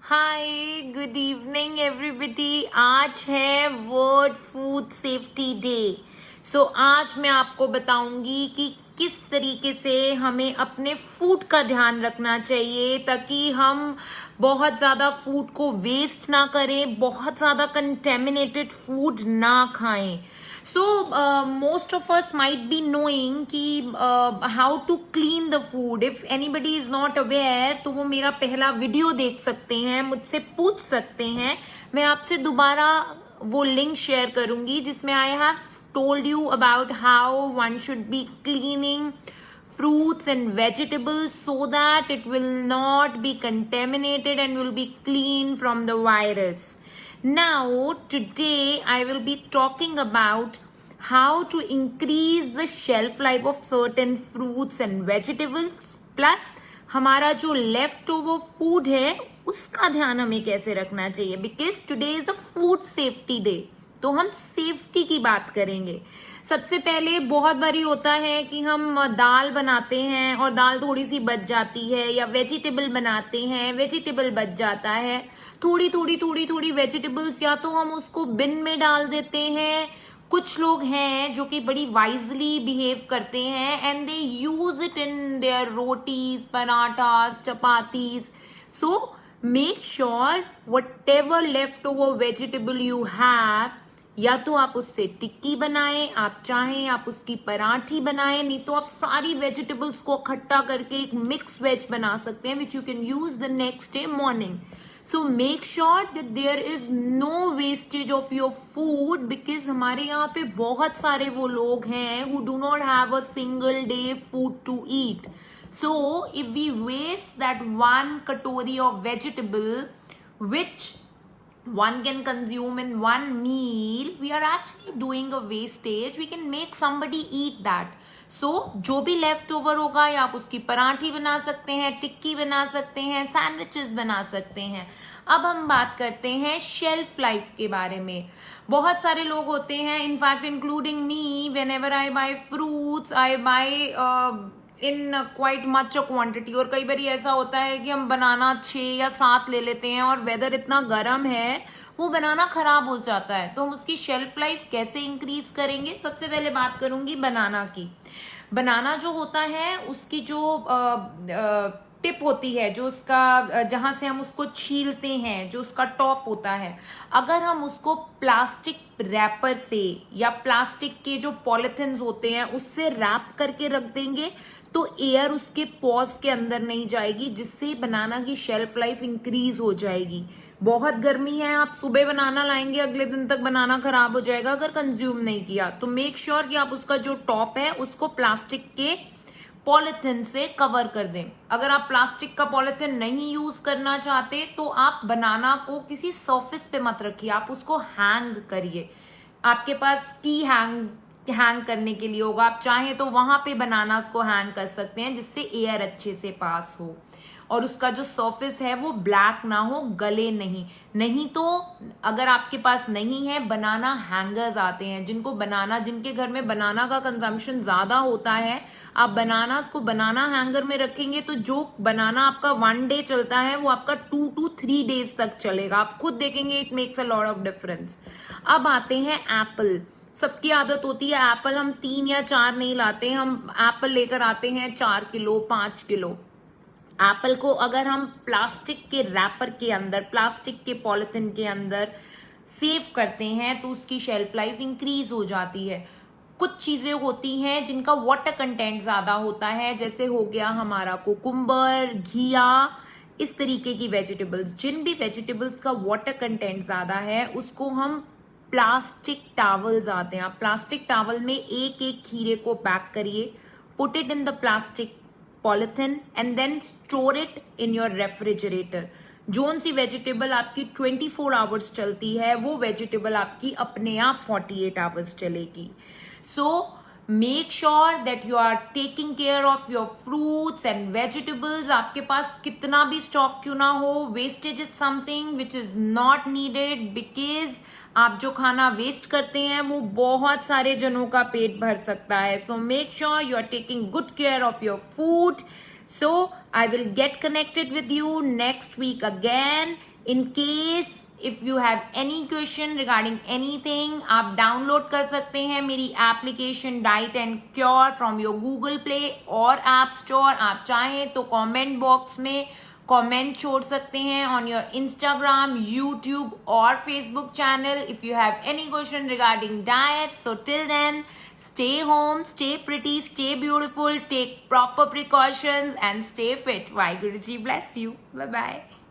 हाय, good evening everybody. आज है world food safety day. आज मैं आपको बताऊंगी कि किस तरीके से हमें अपने फूड का ध्यान रखना चाहिए ताकि हम बहुत ज़्यादा फूड को वेस्ट ना करें, बहुत ज़्यादा कंटेमिनेटेड फूड ना खाएं। Most of us might be knowing कि how to clean the food. If anybody is not aware, तो वो मेरा पहला वीडियो देख सकते हैं, मुझसे पूछ सकते हैं। मैं आपसे दोबारा वो लिंक शेयर करूंगी जिसमें I have told you about how one should be cleaning fruits and vegetables so that it will not be contaminated and will be clean from the virus. Now, today I will be talking about how to increase the shelf life of certain fruits and vegetables. Plus, हमारा जो left over food है उसका ध्यान हमें कैसे रखना चाहिए, because today is a food safety day. तो हम सेफ्टी की बात करेंगे। सबसे पहले बहुत बारी होता है कि हम दाल बनाते हैं और दाल थोड़ी सी बच जाती है, या वेजिटेबल बनाते हैं, वेजिटेबल बच जाता है। थोड़ी वेजिटेबल्स या तो हम उसको बिन में डाल देते हैं। कुछ लोग हैं जो कि बड़ी वाइजली बिहेव करते हैं and they use it in their rotis, parathas, chapatis. So make sure what ever left over vegetable you have, या तो आप उससे टिक्की बनाएं, आप चाहें आप उसकी पराठी बनाएं, नहीं तो आप सारी वेजिटेबल्स को इकट्ठा करके एक मिक्स वेज बना सकते हैं which you can use the next day morning. So make sure that there is no wastage of your food, because हमारे यहाँ पे बहुत सारे वो लोग हैं who do not have a single day food to eat. So if we waste that one katori of vegetable which one can consume in one meal, we are actually doing a wastage. We can make somebody eat that. So जो भी left over होगा, या आप उसकी पराठी बना सकते हैं, टिक्की बना सकते हैं, सैंडविचेस बना सकते हैं। अब हम बात करते हैं शेल्फ लाइफ के बारे में। बहुत सारे लोग होते हैं, in fact including me, whenever I buy fruits I buy in quite much quantity. और कई बार ऐसा होता है कि हम बनाना 6 या 7 ले लेते हैं और वेदर इतना गर्म है वो बनाना खराब हो जाता है। तो हम उसकी शेल्फ लाइफ कैसे इंक्रीज करेंगे? सबसे पहले बात करूंगी बनाना की। बनाना जो होता है उसकी जो टिप होती है, जो उसका जहां से हम उसको छीलते हैं, जो उसका टॉप होता है, अगर हम उसको प्लास्टिक रैपर से या प्लास्टिक के जो पॉलिथिन्स होते हैं उससे रैप करके रख देंगे तो एयर उसके पॉज के अंदर नहीं जाएगी, जिससे बनाना की शेल्फ लाइफ इंक्रीज हो जाएगी। बहुत गर्मी है, आप सुबह बनाना लाएंगे, अगले दिन तक बनाना खराब हो जाएगा अगर कंज्यूम नहीं किया। तो मेक श्योर कि आप उसका जो टॉप है उसको प्लास्टिक के पॉलिथिन से कवर कर दें। अगर आप प्लास्टिक का पॉलिथिन नहीं यूज करना चाहते तो आप बनाना को किसी सरफेस पे मत रखिए, आप उसको हैंग करिए। आपके पास टी हैंग करने के लिए होगा, आप चाहें तो वहां पे बनाना को हैंग कर सकते हैं जिससे एयर अच्छे से पास हो और उसका जो सरफेस है वो ब्लैक ना हो, गले नहीं तो अगर आपके पास नहीं है, बनाना हैंगर्स आते हैं जिनके घर में बनाना का कंजम्पशन ज्यादा होता है, आप बनाना को बनाना हैंगर में रखेंगे तो जो बनाना आपका 1 डे चलता है वो आपका 2 to 3 डेज तक चलेगा। आप खुद देखेंगे, it makes a lot of difference. अब आते हैं एप्पल। सबकी आदत होती है एप्पल हम 3 या 4 नहीं लाते, हम एप्पल लेकर आते हैं 4 किलो 5 किलो। एप्पल को अगर हम प्लास्टिक के रैपर के अंदर, प्लास्टिक के पॉलिथिन के अंदर सेव करते हैं तो उसकी शेल्फ लाइफ इंक्रीज हो जाती है। कुछ चीजें होती हैं जिनका वाटर कंटेंट ज्यादा होता है, जैसे हो गया हमारा कुकुम्बर, घिया, इस तरीके की वेजिटेबल्स। जिन भी वेजिटेबल्स का वाटर कंटेंट ज्यादा है उसको हम प्लास्टिक टावल्स आते हैं, आप प्लास्टिक टावल में एक एक खीरे को पैक करिए, put it in the plastic polythene and then store it in your refrigerator. जोन सी वेजिटेबल आपकी 24 आवर्स चलती है वो वेजिटेबल आपकी अपने आप 48 आवर्स चलेगी। So make sure that you are taking care of your fruits and vegetables. आपके पास कितना भी स्टॉक क्यों ना हो, wastage is something which is not needed, because आप जो खाना वेस्ट करते हैं वो बहुत सारे जनों का पेट भर सकता है। So make sure you are taking good care of your food. So I will get connected with you next week again. In case if you have any question regarding anything, आप डाउनलोड कर सकते हैं मेरी application diet and cure from your Google play और app store. आप चाहें तो comment box में कमेंट छोड़ सकते हैं ऑन योर इंस्टाग्राम, यूट्यूब और Facebook channel if you have any question regarding diet. So till then, stay home, stay pretty, stay beautiful, take proper precautions and stay fit. Vaheguruji bless you. Bye bye.